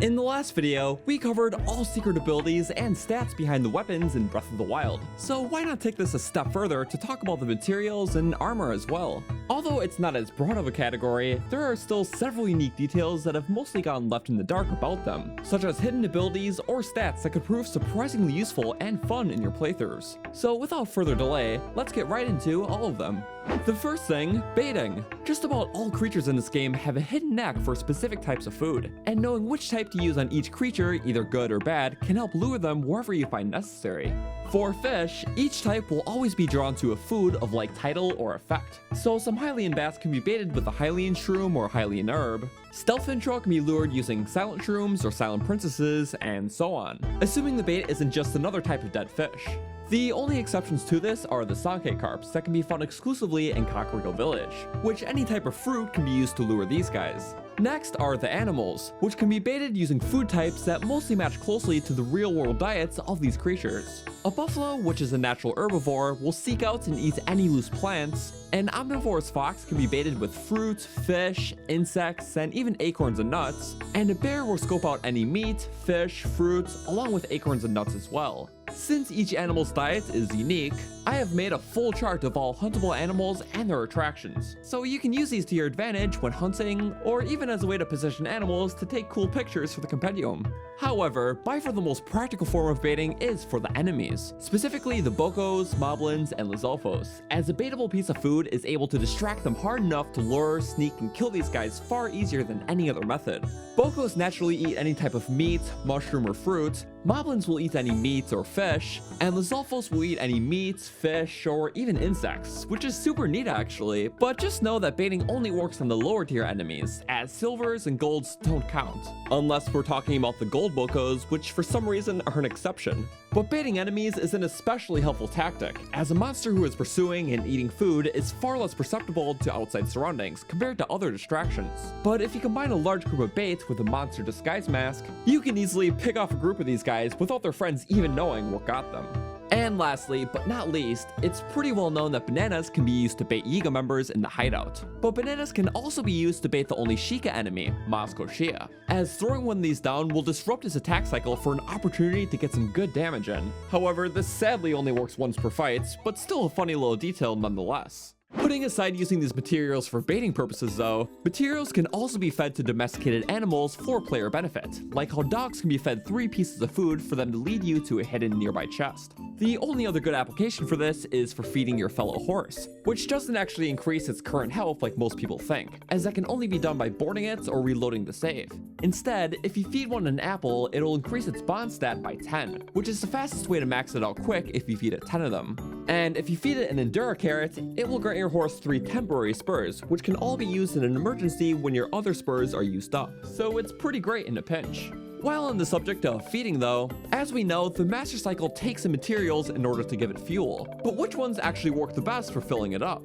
In the last video, we covered all secret abilities and stats behind the weapons in Breath of the Wild, so why not take this a step further to talk about the materials and armor as well. Although it's not as broad of a category, there are still several unique details that have mostly gotten left in the dark about them, such as hidden abilities or stats that could prove surprisingly useful and fun in your playthroughs. So without further delay, let's get right into all of them. The first thing, baiting. Just about all creatures in this game have a hidden knack for specific types of food, and knowing which type to use on each creature, either good or bad, can help lure them wherever you find necessary. For fish, each type will always be drawn to a food of like title or effect. So some Hylian bass can be baited with a Hylian shroom or Hylian herb. Stealth Fintroll can be lured using silent shrooms or silent princesses, and so on, assuming the bait isn't just another type of dead fish. The only exceptions to this are the Sankey carps that can be found exclusively in Kakariko Village, which any type of fruit can be used to lure these guys. Next are the animals, which can be baited using food types that mostly match closely to the real-world diets of these creatures. A buffalo, which is a natural herbivore, will seek out and eat any loose plants. An omnivorous fox can be baited with fruit, fish, insects, and even acorns and nuts. And a bear will scope out any meat, fish, fruits, along with acorns and nuts as well. Since each animal's diet is unique, I have made a full chart of all huntable animals and their attractions, so you can use these to your advantage when hunting, or even as a way to position animals to take cool pictures for the compendium. However, by far the most practical form of baiting is for the enemies, specifically the Bokos, Moblins, and Lizalfos, as a baitable piece of food is able to distract them hard enough to lure, sneak, and kill these guys far easier than any other method. Bokos naturally eat any type of meat, mushroom, or fruit. Moblins will eat any meat or fish, and Lizalfos will eat any meat, fish, or even insects, which is super neat actually, but just know that baiting only works on the lower tier enemies, as silvers and golds don't count. Unless we're talking about the gold Bokos, which for some reason are an exception. But baiting enemies is an especially helpful tactic, as a monster who is pursuing and eating food is far less perceptible to outside surroundings compared to other distractions. But if you combine a large group of baits with a monster disguise mask, you can easily pick off a group of these guys without their friends even knowing what got them. And lastly, but not least, it's pretty well known that bananas can be used to bait Yiga members in the hideout. But bananas can also be used to bait the only Sheikah enemy, Moscow Shia, as throwing one of these down will disrupt his attack cycle for an opportunity to get some good damage in. However, this sadly only works once per fight, but still a funny little detail nonetheless. Putting aside using these materials for baiting purposes though, materials can also be fed to domesticated animals for player benefit, like how dogs can be fed 3 pieces of food for them to lead you to a hidden nearby chest. The only other good application for this is for feeding your fellow horse, which doesn't actually increase its current health like most people think, as that can only be done by boarding it or reloading the save. Instead, if you feed one an apple, it'll increase its bond stat by 10, which is the fastest way to max it out quick if you feed it 10 of them. And if you feed it an Endura carrot, it will grant your horse 3 temporary spurs, which can all be used in an emergency when your other spurs are used up, so it's pretty great in a pinch. While on the subject of feeding though, as we know, the master cycle takes in materials in order to give it fuel, but which ones actually work the best for filling it up?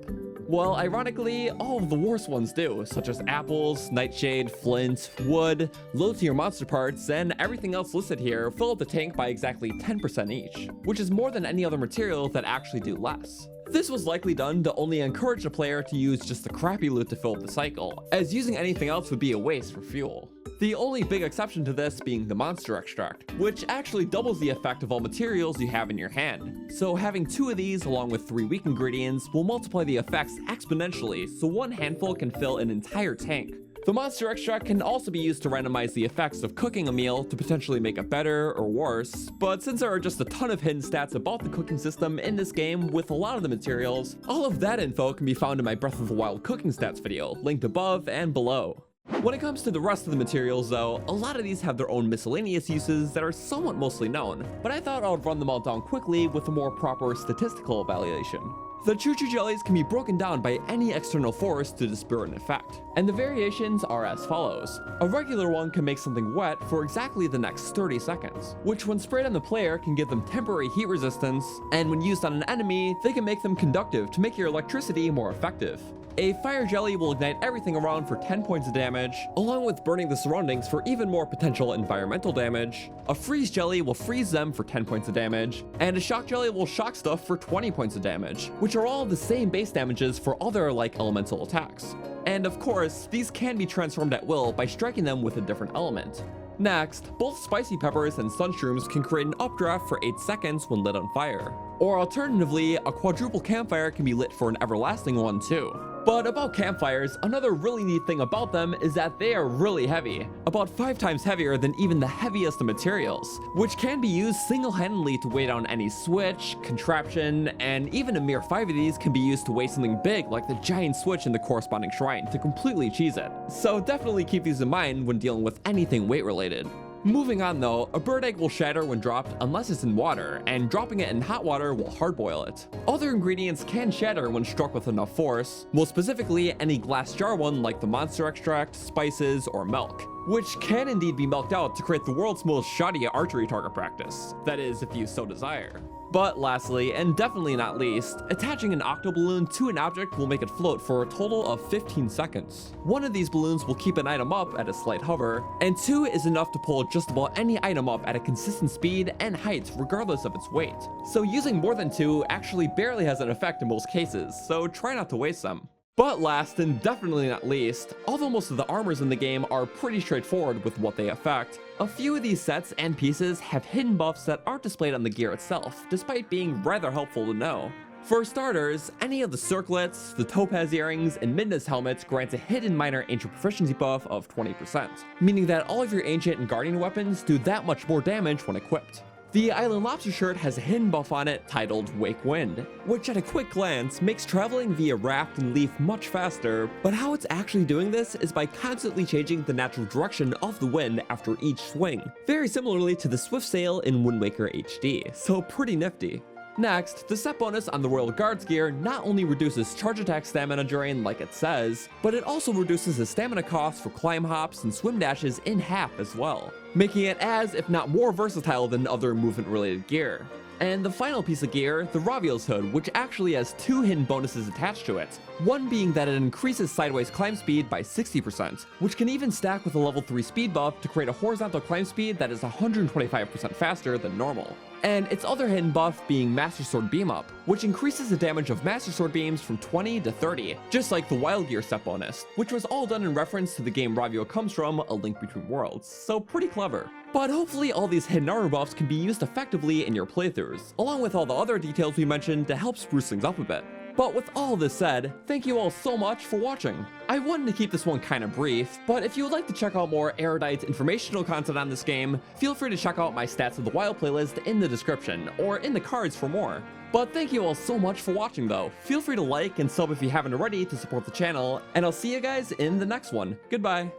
Well, ironically, all of the worst ones do, such as apples, nightshade, flint, wood, low-tier monster parts, and everything else listed here fill up the tank by exactly 10% each, which is more than any other material that actually do less. This was likely done to only encourage the player to use just the crappy loot to fill up the cycle, as using anything else would be a waste for fuel. The only big exception to this being the monster extract, which actually doubles the effect of all materials you have in your hand. So having 2 of these along with 3 weak ingredients will multiply the effects exponentially, so one handful can fill an entire tank. The monster extract can also be used to randomize the effects of cooking a meal to potentially make it better or worse, but since there are just a ton of hidden stats about the cooking system in this game with a lot of the materials, all of that info can be found in my Breath of the Wild cooking stats video, linked above and below. When it comes to the rest of the materials though, a lot of these have their own miscellaneous uses that are somewhat mostly known, but I thought I would run them all down quickly with a more proper statistical evaluation. The choo-choo jellies can be broken down by any external force to dispel an effect, and the variations are as follows. A regular one can make something wet for exactly the next 30 seconds, which when sprayed on the player can give them temporary heat resistance, and when used on an enemy, they can make them conductive to make your electricity more effective. A fire jelly will ignite everything around for 10 points of damage, along with burning the surroundings for even more potential environmental damage. A freeze jelly will freeze them for 10 points of damage, and a shock jelly will shock stuff for 20 points of damage, which are all the same base damages for other like elemental attacks. And of course, these can be transformed at will by striking them with a different element. Next, both spicy peppers and sunshrooms can create an updraft for 8 seconds when lit on fire. Or alternatively, a quadruple campfire can be lit for an everlasting one too. But about campfires, another really neat thing about them is that they are really heavy, about 5 times heavier than even the heaviest of materials, which can be used single-handedly to weigh down any switch, contraption, and even a mere 5 of these can be used to weigh something big like the giant switch in the corresponding shrine to completely cheese it. So definitely keep these in mind when dealing with anything weight related. Moving on though, a bird egg will shatter when dropped unless it's in water, and dropping it in hot water will hardboil it. Other ingredients can shatter when struck with enough force, most specifically any glass jar one like the monster extract, spices, or milk, which can indeed be milked out to create the world's most shoddy archery target practice. That is, if you so desire. But lastly, and definitely not least, attaching an octoballoon to an object will make it float for a total of 15 seconds. One of these balloons will keep an item up at a slight hover, and 2 is enough to pull just about any item up at a consistent speed and height regardless of its weight. So using more than 2 actually barely has an effect in most cases, so try not to waste them. But last and definitely not least, although most of the armors in the game are pretty straightforward with what they affect, a few of these sets and pieces have hidden buffs that aren't displayed on the gear itself, despite being rather helpful to know. For starters, any of the circlets, the topaz earrings, and Midna's helmets grant a hidden minor ancient proficiency buff of 20%, meaning that all of your ancient and guardian weapons do that much more damage when equipped. The Island Lobster shirt has a hidden buff on it titled Wake Wind, which at a quick glance makes traveling via raft and leaf much faster, but how it's actually doing this is by constantly changing the natural direction of the wind after each swing, very similarly to the Swift Sail in Wind Waker HD, so pretty nifty. Next, the set bonus on the Royal Guard's gear not only reduces charge attack stamina drain like it says, but it also reduces the stamina cost for climb hops and swim dashes in half as well, making it as, if not more versatile than other movement related gear. And the final piece of gear, the Raviel's Hood, which actually has 2 hidden bonuses attached to it. One being that it increases sideways climb speed by 60%, which can even stack with a level 3 speed buff to create a horizontal climb speed that is 125% faster than normal. And its other hidden buff being Master Sword Beam Up, which increases the damage of Master Sword beams from 20 to 30, just like the Wild Gear set bonus, which was all done in reference to the game Raviel comes from, A Link Between Worlds, so pretty clever. But hopefully all these hidden armor buffs can be used effectively in your playthroughs, along with all the other details we mentioned to help spruce things up a bit. But with all this said, thank you all so much for watching. I wanted to keep this one kind of brief, but if you would like to check out more erudite informational content on this game, feel free to check out my Stats of the Wild playlist in the description, or in the cards for more. But thank you all so much for watching though. Feel free to like and sub if you haven't already to support the channel, and I'll see you guys in the next one. Goodbye.